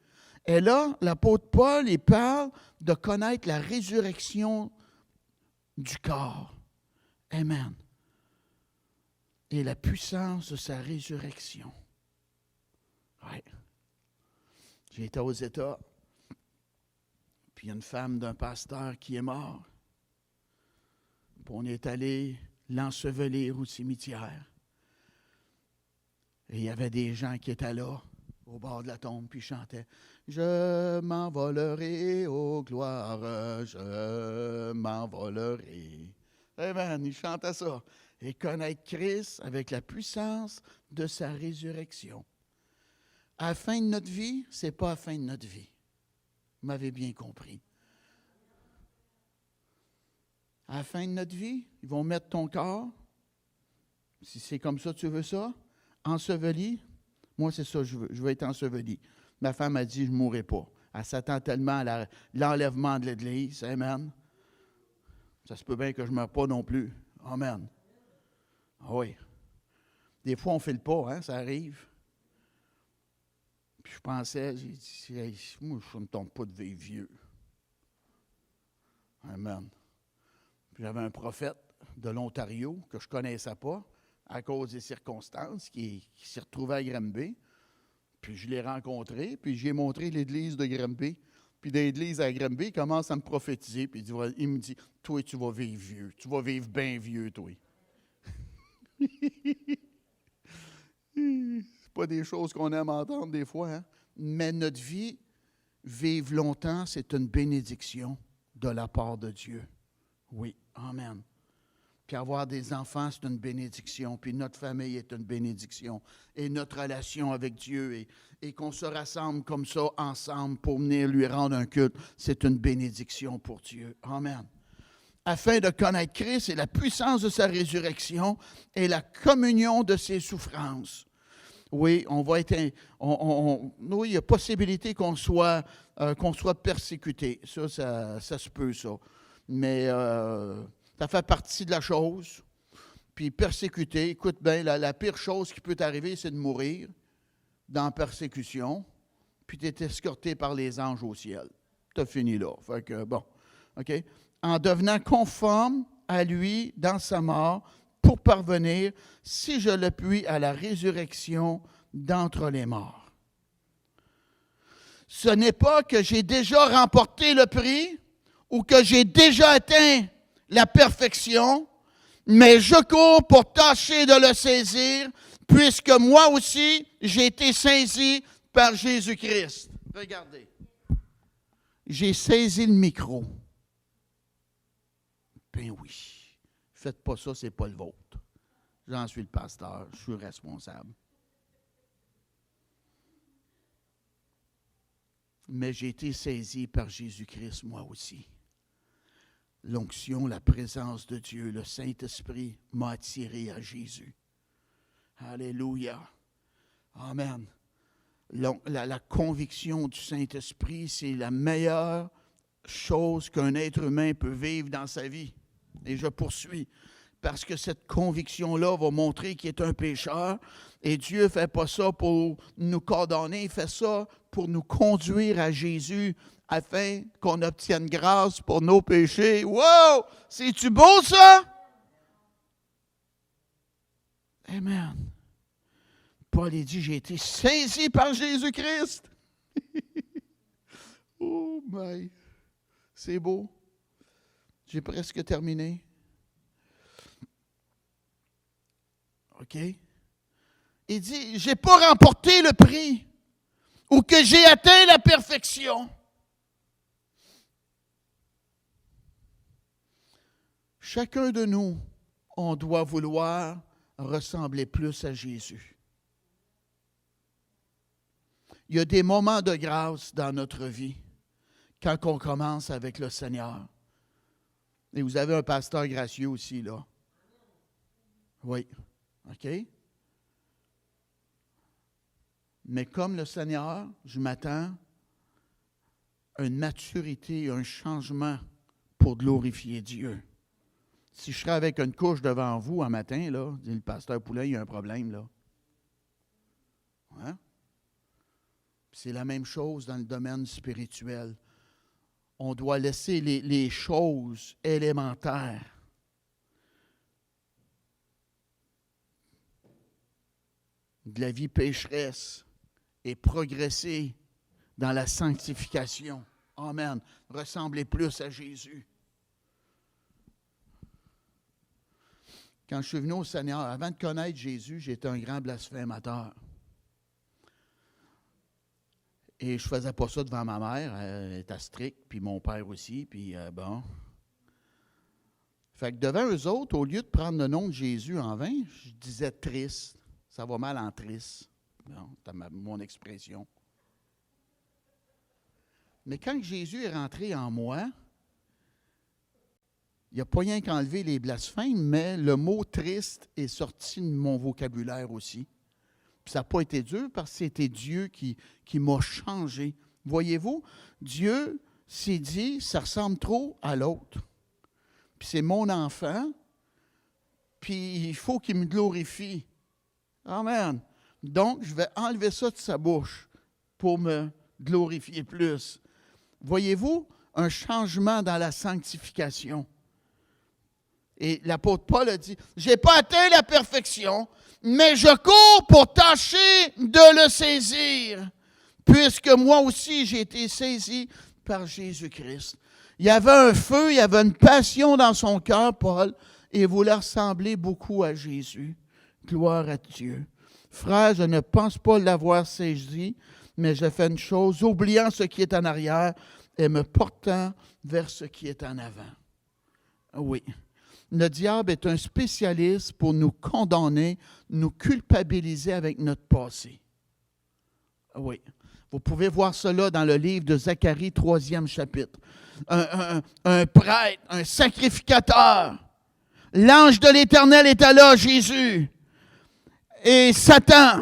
Et là, l'apôtre Paul, il parle de connaître la résurrection du corps. Amen. Et la puissance de sa résurrection. Oui. J'ai été aux États, puis il y a une femme d'un pasteur qui est mort. Puis on est allé l'ensevelir au cimetière. Et il y avait des gens qui étaient là, au bord de la tombe, puis chantaient « Je m'envolerai, ô gloire, je m'envolerai. » Amen, ils chantaient ça. Et connaître Christ avec la puissance de sa résurrection. À la fin de notre vie, ce n'est pas à la fin de notre vie. Vous m'avez bien compris. À la fin de notre vie, ils vont mettre ton corps, si c'est comme ça tu veux ça, enseveli. Moi, c'est ça, je veux être enseveli. Ma femme a dit, je ne mourrai pas. Elle s'attend tellement à l'enlèvement de l'Église. Amen. Ça se peut bien que je ne meure pas non plus. Amen. Ah oui. Des fois, on ne file pas, hein, ça arrive. Puis je pensais, j'ai dit, hey, moi, je ne me tombe pas de vivre vieux. Amen. Puis j'avais un prophète de l'Ontario que je ne connaissais pas à cause des circonstances, qui s'est retrouvé à Granby. Puis je l'ai rencontré, puis j'ai montré l'église de Granby. Puis dans l'église à Granby, il commence à me prophétiser. Puis il me dit, toi, tu vas vivre vieux. Tu vas vivre bien vieux, toi. C'est pas des choses qu'on aime entendre des fois, hein? Mais notre vie, vivre longtemps, c'est une bénédiction de la part de Dieu. Oui, amen. Puis avoir des enfants, c'est une bénédiction. Puis notre famille est une bénédiction. Et notre relation avec Dieu, et qu'on se rassemble comme ça ensemble pour venir lui rendre un culte, c'est une bénédiction pour Dieu. Amen. Afin de connaître Christ et la puissance de sa résurrection et la communion de ses souffrances. Oui, on va être. Oui, il y a possibilité qu'on soit persécuté. Ça se peut, ça. Mais Ça fait partie de la chose. Puis persécuté, écoute bien, la pire chose qui peut t'arriver, c'est de mourir dans la persécution, puis tu es escorté par les anges au ciel. Tu as fini là. Fait que, bon, OK? En devenant conforme à lui dans sa mort, pour parvenir, si je le puis, à la résurrection d'entre les morts. Ce n'est pas que j'ai déjà remporté le prix ou que j'ai déjà atteint la perfection, mais je cours pour tâcher de le saisir, puisque moi aussi, j'ai été saisi par Jésus-Christ. Regardez. J'ai saisi le micro. Ben oui. Faites pas ça, c'est pas le vôtre. J'en suis le pasteur, je suis responsable. Mais j'ai été saisi par Jésus-Christ, moi aussi. L'onction, la présence de Dieu, le Saint-Esprit m'a attiré à Jésus. Alléluia. Amen. La conviction du Saint-Esprit, c'est la meilleure chose qu'un être humain peut vivre dans sa vie. Et je poursuis. Parce que cette conviction-là va montrer qu'il est un pécheur. Et Dieu ne fait pas ça pour nous condamner, il fait ça pour nous conduire à Jésus afin qu'on obtienne grâce pour nos péchés. Wow! C'est-tu beau ça? Amen. Paul dit, j'ai été saisi par Jésus-Christ. Oh my! C'est beau. J'ai presque terminé. OK? Il dit, je n'ai pas remporté le prix ou que j'ai atteint la perfection. Chacun de nous, on doit vouloir ressembler plus à Jésus. Il y a des moments de grâce dans notre vie quand on commence avec le Seigneur. Et vous avez un pasteur gracieux aussi, là. Oui. OK? Mais comme le Seigneur, je m'attends à une maturité, un changement pour glorifier Dieu. Si je serais avec une couche devant vous un matin, là, dit le pasteur Poulet, il y a un problème, là. Hein? C'est la même chose dans le domaine spirituel. On doit laisser les choses élémentaires de la vie pécheresse et progresser dans la sanctification. Amen. Ressembler plus à Jésus. Quand je suis venu au Seigneur, avant de connaître Jésus, j'étais un grand blasphémateur. Et je ne faisais pas ça devant ma mère, elle était stricte, puis mon père aussi, puis bon. Fait que devant eux autres, au lieu de prendre le nom de Jésus en vain, je disais triste. Ça va mal en triste. Bon, c'est mon expression. Mais quand Jésus est rentré en moi, il n'y a pas rien qu'enlever les blasphèmes, mais le mot triste est sorti de mon vocabulaire aussi. Puis ça n'a pas été dur parce que c'était Dieu qui m'a changé. Voyez-vous, Dieu s'est dit, ça ressemble trop à l'autre. Puis c'est mon enfant, puis il faut qu'il me glorifie. Amen. Donc, je vais enlever ça de sa bouche pour me glorifier plus. Voyez-vous, un changement dans la sanctification. Et l'apôtre Paul a dit, je n'ai pas atteint la perfection, mais je cours pour tâcher de le saisir, puisque moi aussi j'ai été saisi par Jésus-Christ. Il y avait un feu, il y avait une passion dans son cœur, Paul, et il voulait ressembler beaucoup à Jésus. Gloire à Dieu. Frère, je ne pense pas l'avoir saisi, mais je fais une chose, oubliant ce qui est en arrière et me portant vers ce qui est en avant. Oui. Le diable est un spécialiste pour nous condamner, nous culpabiliser avec notre passé. Oui. Vous pouvez voir cela dans le livre de Zacharie, 3e chapitre. Un prêtre, un sacrificateur. L'ange de l'Éternel était là, Jésus. Et Satan,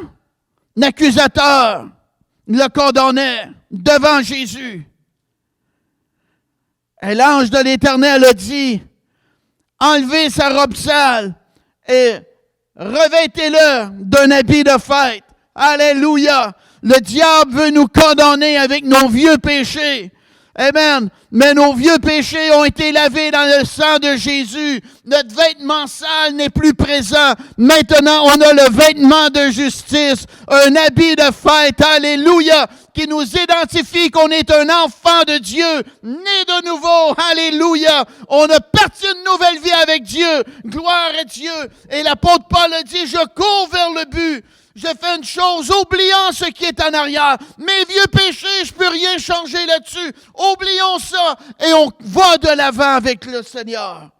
l'accusateur, le condamnait devant Jésus. Et l'ange de l'Éternel a dit, enlevez sa robe sale et revêtez-le d'un habit de fête. Alléluia! Le diable veut nous condamner avec nos vieux péchés. Amen. Mais nos vieux péchés ont été lavés dans le sang de Jésus. Notre vêtement sale n'est plus présent. Maintenant, on a le vêtement de justice, un habit de fête. Alléluia. Qui nous identifie qu'on est un enfant de Dieu, né de nouveau. Alléluia. On a parti une nouvelle vie avec Dieu. Gloire à Dieu. Et l'apôtre Paul a dit, je cours vers le but. Je fais une chose, oubliant ce qui est en arrière. Mes vieux péchés, je ne peux rien changer là-dessus. Oublions ça et on va de l'avant avec le Seigneur.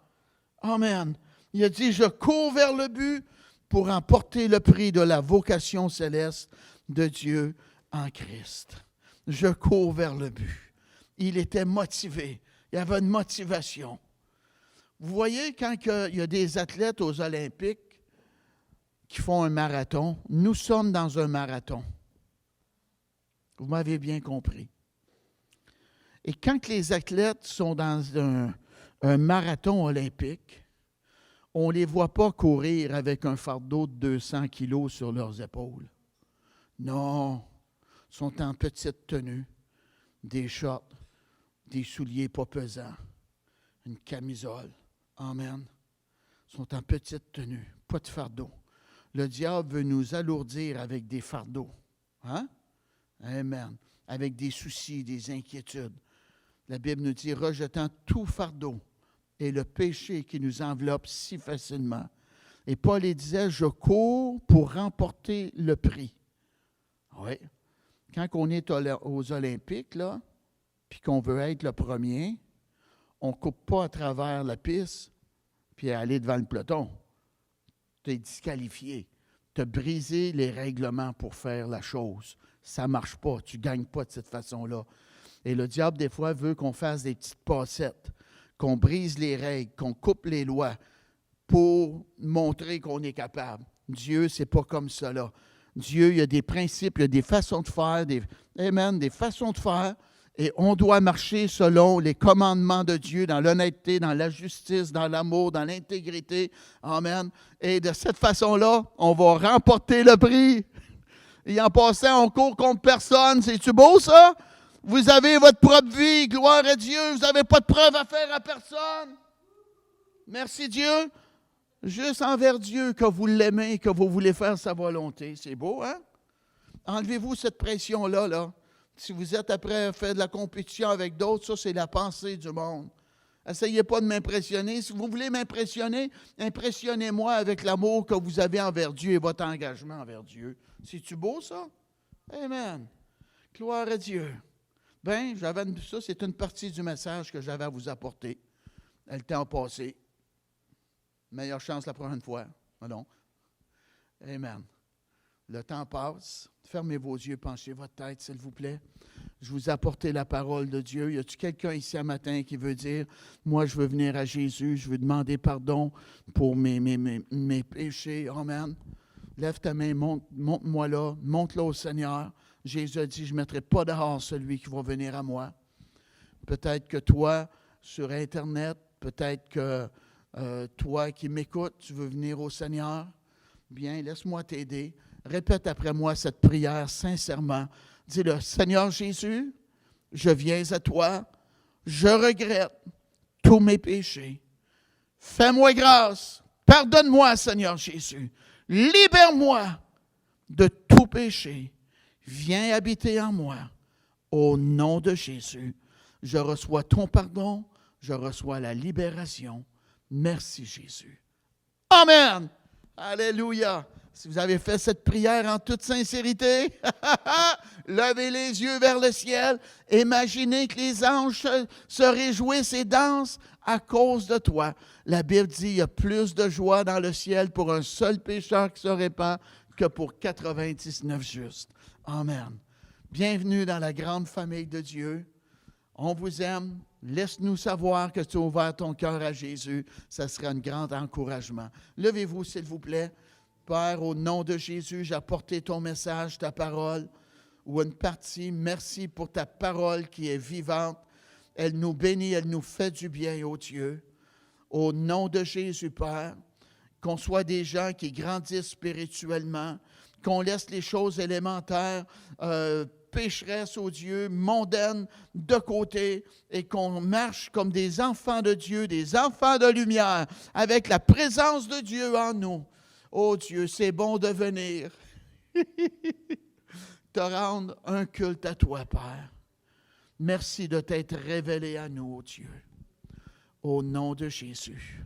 Amen. Il a dit, je cours vers le but pour emporter le prix de la vocation céleste de Dieu en Christ. Je cours vers le but. Il était motivé. Il y avait une motivation. Vous voyez, quand il y a des athlètes aux Olympiques, qui font un marathon. Nous sommes dans un marathon. Vous m'avez bien compris. Et quand les athlètes sont dans un marathon olympique, on ne les voit pas courir avec un fardeau de 200 kilos sur leurs épaules. Non, ils sont en petite tenue, des shorts, des souliers pas pesants, une camisole. Amen. Ils sont en petite tenue, pas de fardeau. Le diable veut nous alourdir avec des fardeaux. Hein? Amen. Avec des soucis, des inquiétudes. La Bible nous dit, rejetant tout fardeau et le péché qui nous enveloppe si facilement. Et Paul disait, je cours pour remporter le prix. Oui. Quand on est aux Olympiques, là, puis qu'on veut être le premier, on ne coupe pas à travers la piste puis aller devant le peloton. Tu es disqualifié. Tu as brisé les règlements pour faire la chose. Ça ne marche pas. Tu ne gagnes pas de cette façon-là. Et le diable, des fois, veut qu'on fasse des petites passettes, qu'on brise les règles, qu'on coupe les lois pour montrer qu'on est capable. Dieu, ce n'est pas comme cela. Dieu, il y a des principes, il y a des façons de faire, des façons de faire. Et on doit marcher selon les commandements de Dieu, dans l'honnêteté, dans la justice, dans l'amour, dans l'intégrité. Amen. Et de cette façon-là, on va remporter le prix. Et en passant, on court contre personne. C'est-tu beau, ça? Vous avez votre propre vie. Gloire à Dieu. Vous n'avez pas de preuve à faire à personne. Merci Dieu. Juste envers Dieu que vous l'aimez, que vous voulez faire sa volonté. C'est beau, hein? Enlevez-vous cette pression-là, là. Si vous êtes après faire de la compétition avec d'autres, ça, c'est la pensée du monde. Essayez pas de m'impressionner. Si vous voulez m'impressionner, impressionnez-moi avec l'amour que vous avez envers Dieu et votre engagement envers Dieu. C'est-tu beau, ça? Amen. Gloire à Dieu. Bien, ça, c'est une partie du message que j'avais à vous apporter. Le temps passé. Meilleure chance la prochaine fois. Non. Amen. Le temps passe. Fermez vos yeux, penchez votre tête, s'il vous plaît. Je vous ai apporté la parole de Dieu. Y a-t-il quelqu'un ici un matin qui veut dire, moi, je veux venir à Jésus, je veux demander pardon pour mes péchés. Amen. Lève ta main, monte-moi là, monte-la au Seigneur. Jésus a dit, je ne mettrai pas dehors celui qui va venir à moi. Peut-être que toi, sur Internet, peut-être que toi qui m'écoutes, tu veux venir au Seigneur. Bien, laisse-moi t'aider. Répète après moi cette prière sincèrement. Dis-le, Seigneur Jésus, je viens à toi, je regrette tous mes péchés. Fais-moi grâce, pardonne-moi, Seigneur Jésus. Libère-moi de tout péché. Viens habiter en moi. Au nom de Jésus, je reçois ton pardon, je reçois la libération. Merci Jésus. Amen. Alléluia. Si vous avez fait cette prière en toute sincérité, levez les yeux vers le ciel. Imaginez que les anges se réjouissent et dansent à cause de toi. La Bible dit qu'il y a plus de joie dans le ciel pour un seul pécheur qui se répand que pour 99 justes. Amen. Bienvenue dans la grande famille de Dieu. On vous aime. Laisse-nous savoir que tu as ouvert ton cœur à Jésus. Ça sera un grand encouragement. Levez-vous, s'il vous plaît. Père, au nom de Jésus, j'ai apporté ton message, ta parole, ou une partie. Merci pour ta parole qui est vivante. Elle nous bénit, elle nous fait du bien, ô Dieu. Au nom de Jésus, Père, qu'on soit des gens qui grandissent spirituellement, qu'on laisse les choses élémentaires, pécheresses, oh Dieu, mondaines de côté et qu'on marche comme des enfants de Dieu, des enfants de lumière, avec la présence de Dieu en nous. Oh Dieu, c'est bon de venir te rendre un culte à toi, Père. Merci de t'être révélé à nous, oh Dieu. Au nom de Jésus.